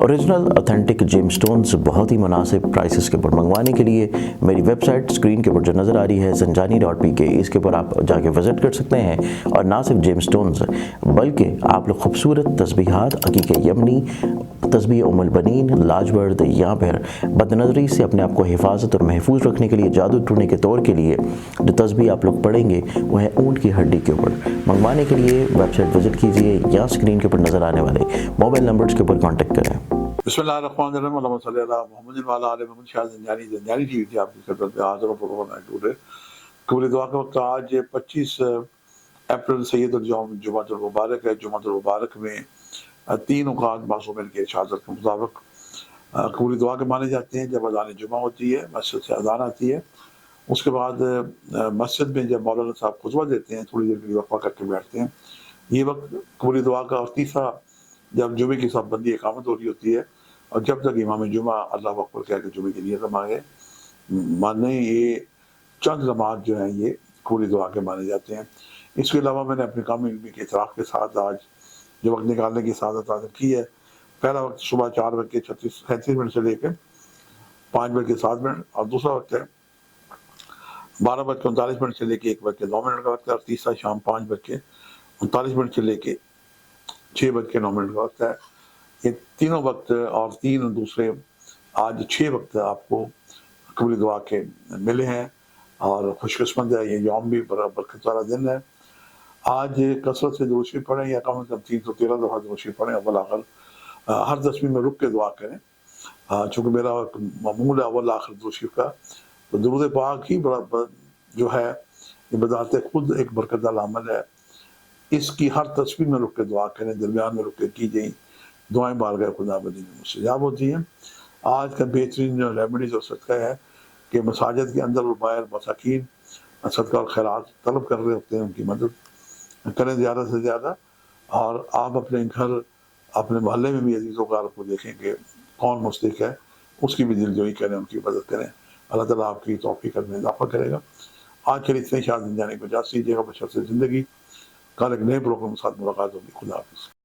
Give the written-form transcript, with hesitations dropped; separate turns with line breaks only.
Original authentic gem stones بہت ہی مناسب prices کے اوپر منگوانے کے لیے میری ویب سائٹ اسکرین کے اوپر جو نظر آ رہی ہے zanjani.pk، اس کے اوپر آپ جا کے وزٹ کر سکتے ہیں، اور نہ صرف جیم سٹونز بلکہ آپ لوگ خوبصورت تسبیحات، عقیق یمنی، تسبیح ام البنین، لاجورد، یا پھر بد نظری سے اپنے آپ کو حفاظت اور محفوظ رکھنے کے لیے، جادو ٹونے کے طور کے لیے جو تسبیح آپ لوگ پڑھیں گے وہ ہے اونٹ کی ہڈی کے اوپر۔ منگوانے کے لیے ویب سائٹ وزٹ کیجئے یا اسکرین کے اوپر نظر آنے والے موبائل نمبرز کے اوپر کانٹیکٹ کریں۔
بسم اللہ الرحمن الرحیم، اللہم صلی علی محمد وعلی آل محمد۔ شاہ زنجانی ٹی وی سے آپ کی خدمت میں حاضر ہوں پروگرام ٹوڈے۔ قبول دعا کے وقت آج 25 اپریل سید جمعۃ المبارک ہے۔ جمعۃ المبارک میں 3 اوقات معصومین کے ارشادات کے مطابق قبول دعا کے مانے جاتے ہیں۔ جب اذان جمعہ ہوتی ہے، مسجد سے اذان آتی ہے، اس کے بعد مسجد میں جب مولانا صاحب خطبہ دیتے ہیں، تھوڑی دیر کے لیے وقفہ کر کے بیٹھتے ہیں۔ یہ وقت قبول دعا کا۔ اور تیسرا، جب جمعے کی صاحب بندی اقامت ہو رہی ہوتی ہے، اور جب تک امام جمعہ اللہ اکبر کہہ کے جمعے کی نیت مانگے ماننے، یہ چند لمحات جو ہیں یہ قبول دعا کے مانے جاتے ہیں۔ اس کے علاوہ میں نے اپنے کام علمی کے اعتراف کے ساتھ آج جو وقت نکالنے کی سعادت حاصل کی ہے، پہلا وقت صبح 4:37 سے لے کے 5:07، اور دوسرا وقت ہے 12:39 سے لے کے 1:09 کا وقت ہے، اور تیسرا شام 5:39 سے لے کے 6:09 کا وقت ہے۔ یہ تینوں وقت اور 3 دوسرے آج 6 وقت آپ کو قبول دعا کے ملے ہیں، اور خوش قسمت ہے، یہ یوم بھی برکت والا دن ہے۔ آج کثرت سے درود شریف پڑھیں، یا کم از کم 313 دفعہ درود شریف پڑھیں اول آخر۔ ہر تسبیح میں رک کے دعا کریں، چونکہ میرا معمول ہے اول آخر درود شریف کا، تو درود پاک ہی جو ہے یہ بذات خود ایک برکت والا عمل ہے۔ اس کی ہر تسبیح میں رک کے دعا کریں، درمیان میں رک کے کیجئے، دعائیں بارگاہ خدا بدی میں مستجاب ہوتی ہیں۔ آج کا بہترین جو ریمیڈیز اور صدقہ ہے کہ مساجد کے اندر اور باہر مساکین صدقہ اور خیرات طلب کر رہے ہوتے ہیں، ان کی مدد کریں زیادہ سے زیادہ۔ اور آپ اپنے گھر، اپنے محلے میں بھی عزیز و اقارب کو دیکھیں کہ کون مستحق ہے، اس کی بھی دلجوئی کریں، ان کی مدد کریں۔ اللہ تعالیٰ آپ کی توفیق میں اضافہ کرے گا۔ آج کے لیے اتنے شاد زنجانی کو اجازت دیجیے گا، بشرط زندگی۔ کل ایک نئے پروگرام کے ساتھ ملاقات ہوگی۔ خدا حافظ۔